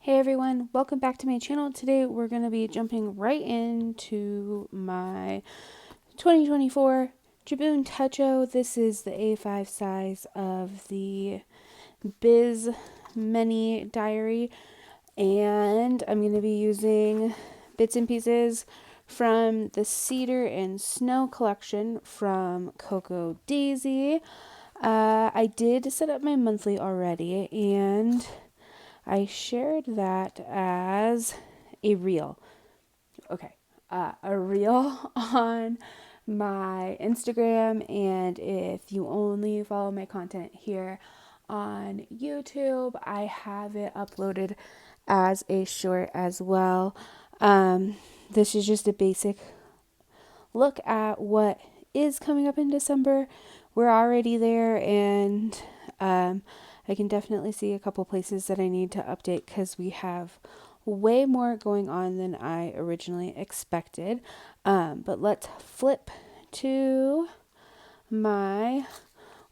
Hey everyone, welcome back to my channel. Today we're going to be jumping right into my 2024 Jibun Techo. This is the A5 size of the Biz Mini Diary, and I'm going to be using bits and pieces from the Cedar and Snow collection from Cocoa Daisy. I did set up my monthly already, and I shared that as a reel. Okay, a reel on my Instagram, and if you only follow my content here on YouTube, I have it uploaded as a short as well. This is just a basic look at what is coming up in December. We're already there, and I can definitely see a couple places that I need to update because we have way more going on than I originally expected. But let's flip to my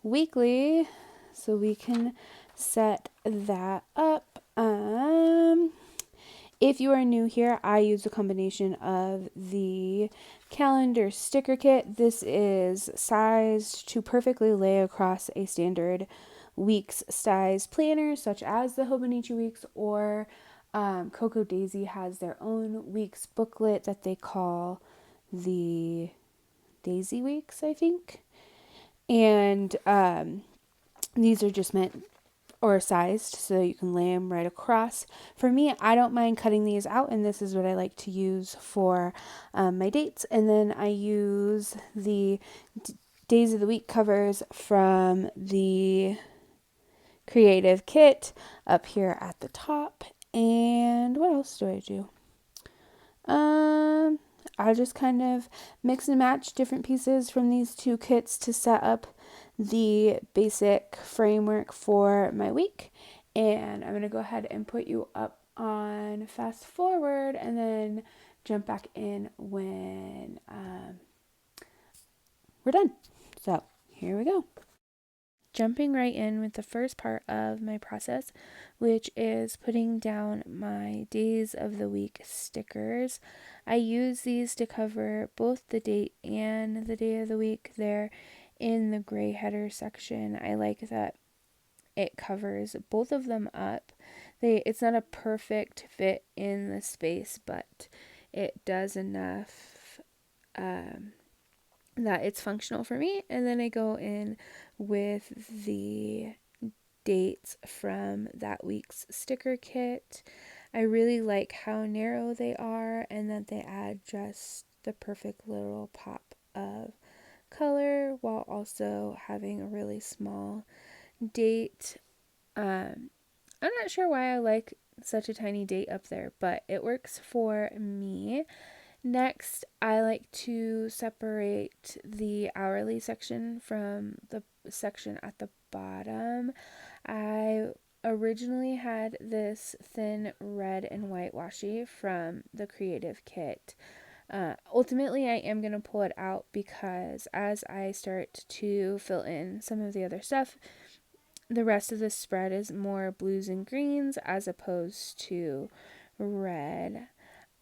weekly so we can set that up. If you are new here, I use a combination of the calendar sticker kit. This is sized to perfectly lay across a standard weeks size planner, such as the Hobonichi Weeks, or Cocoa Daisy has their own weeks booklet that they call the Daisy Weeks, I think. And these are just meant or sized so you can lay them right across. For me, I don't mind cutting these out, and this is what I like to use for my dates. And then I use the Days of the Week covers from the Creative Kit up here at the top. And what else do I do? I just kind of mix and match different pieces from these two kits to set up the basic framework for my week. And I'm going to go ahead and put you up on fast forward and then jump back in when we're done. So here we go. Jumping right in with the first part of my process, which is putting down my days of the week stickers. I use these to cover both the date and the day of the week there in the gray header section. I like that it covers both of them up. It's not a perfect fit in the space, but it does enough that it's functional for me. And then I go in with the dates from that week's sticker kit. I really like how narrow they are and that they add just the perfect little pop of color while also having a really small date. I'm not sure why I like such a tiny date up there, but it works for me. Next, I like to separate the hourly section from the section at the bottom. I originally had this thin red and white washi from the Creative Kit. Ultimately, I am going to pull it out because as I start to fill in some of the other stuff, the rest of the spread is more blues and greens as opposed to red.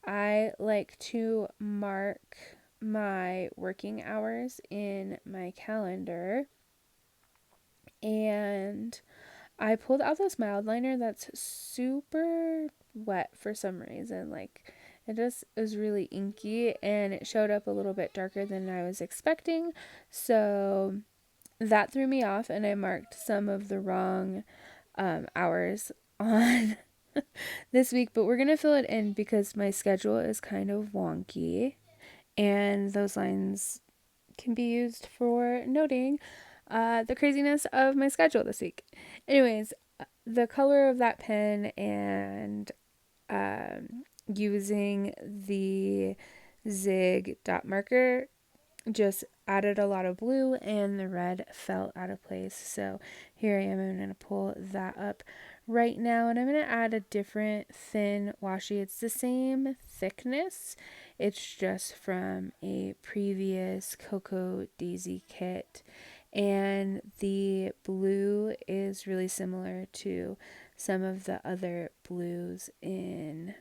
I like to mark my working hours in my calendar, and I pulled out this mild liner that's super wet for some reason. Like, it just was really inky and it showed up a little bit darker than I was expecting. So that threw me off, and I marked some of the wrong hours on this week, but we're going to fill it in because my schedule is kind of wonky and those lines can be used for noting the craziness of my schedule this week. Anyways, the color of that pen and using the Zig dot marker just added a lot of blue and the red fell out of place. So here I am. I'm going to pull that up right now, and I'm going to add a different thin washi. It's the same thickness. It's just from a previous Cocoa Daisy kit, and the blue is really similar to some of the other blues in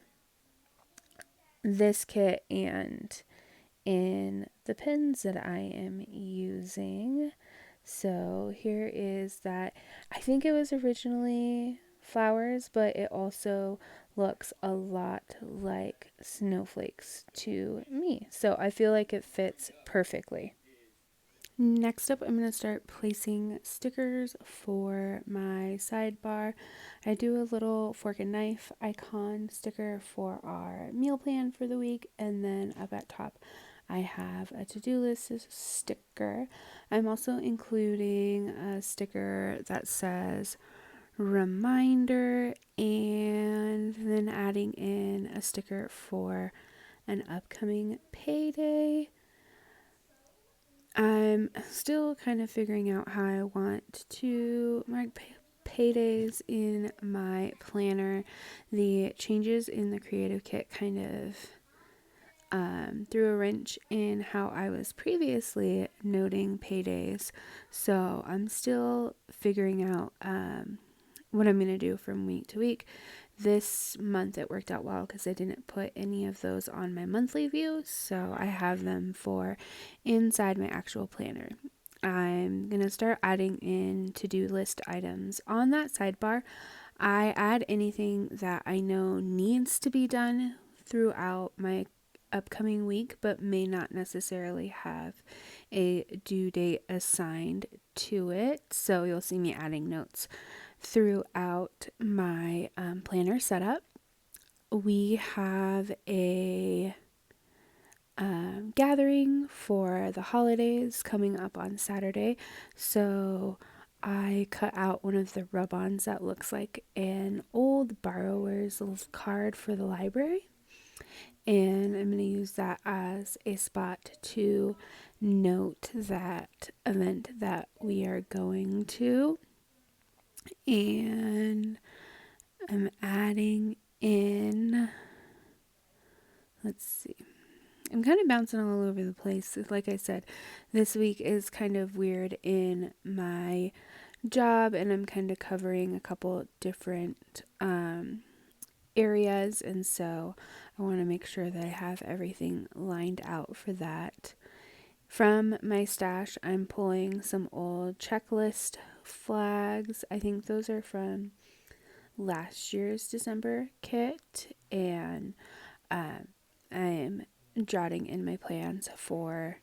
this kit and in the pens that I am using. So here is that. I think it was originally flowers, but it also looks a lot like snowflakes to me. So I feel like it fits perfectly. Next up, I'm going to start placing stickers for my sidebar. I do a little fork and knife icon sticker for our meal plan for the week, and then up at top I have a to-do list sticker. I'm also including a sticker that says reminder, and then adding in a sticker for an upcoming payday. I'm still kind of figuring out how I want to mark paydays in my planner. The changes in the creative kit kind of threw a wrench in how I was previously noting paydays. So I'm still figuring out what I'm going to do from week to week. This month it worked out well because I didn't put any of those on my monthly view, so I have them for inside my actual planner. I'm going to start adding in to-do list items on that sidebar. I add anything that I know needs to be done throughout my upcoming week, but may not necessarily have a due date assigned to it. So you'll see me adding notes throughout my planner setup. We have a gathering for the holidays coming up on Saturday, so I cut out one of the rub-ons that looks like an old borrower's card for the library, and I'm going to use that as a spot to note that event that we are going to. And I'm adding in, let's see, I'm kind of bouncing all over the place. Like I said, this week is kind of weird in my job, and I'm kind of covering a couple different areas, and so I want to make sure that I have everything lined out for that. From my stash, I'm pulling some old checklist flags. I think those are from last year's December kit, and I'm jotting in my plans for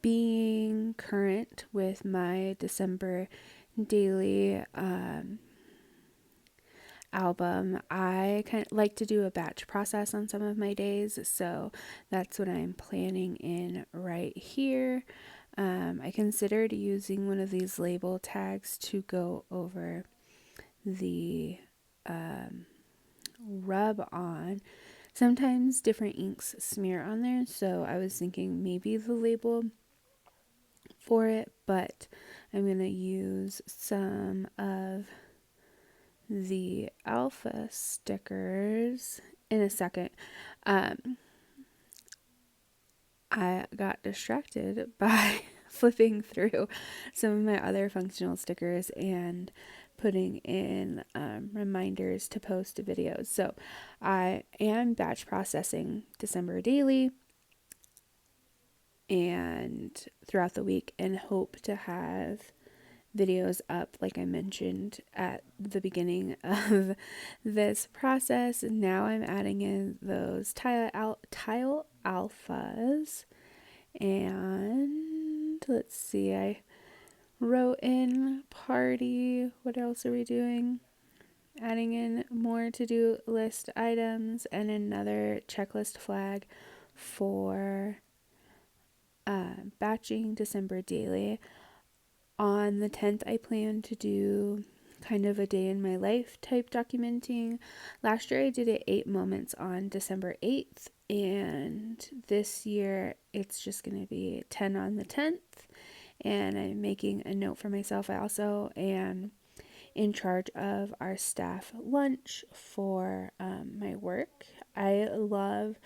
being current with my December daily album. I kind of like to do a batch process on some of my days, so that's what I'm planning in right here. I considered using one of these label tags to go over the rub on. Sometimes different inks smear on there, so I was thinking maybe the label for it, but I'm going to use some of the alpha stickers in a second. I got distracted by flipping through some of my other functional stickers and putting in reminders to post videos. So I am batch processing December daily and throughout the week, and hope to have videos up, like I mentioned at the beginning of this process. Now I'm adding in those tile alphas, and let's see, I wrote in party. What else are we doing? Adding in more to-do list items and another checklist flag for batching December daily. On the 10th, I plan to do kind of a day in my life type documenting. Last year I did it 8 moments on December 8th, and this year it's just going to be 10 on the 10th, and I'm making a note for myself. I also am in charge of our staff lunch for my work. I love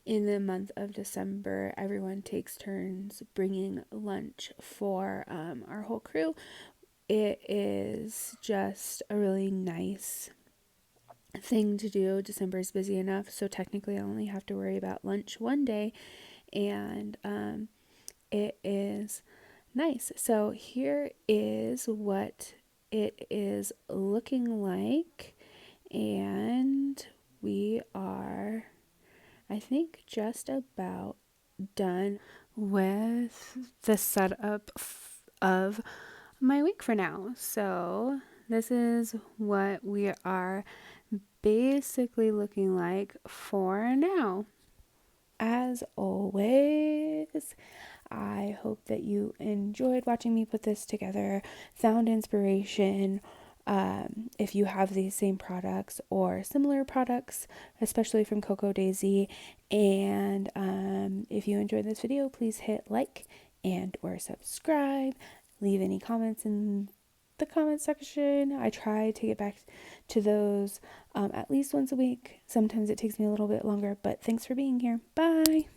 in the month of December, everyone takes turns bringing lunch for our whole crew. it is just a really nice thing to do. December is busy enough, so technically I only have to worry about lunch one day, and it is nice. So here is what it is looking like, and we are, I think, just about done with the setup of my week for now. So this is what we are basically looking like for now. As always, I hope that you enjoyed watching me put this together, found inspiration. If you have these same products or similar products, especially from Cocoa Daisy, and if you enjoyed this video, please hit like and or subscribe. Leave any comments in the comment section. I try to get back to those at least once a week. Sometimes it takes me a little bit longer, but thanks for being here. Bye.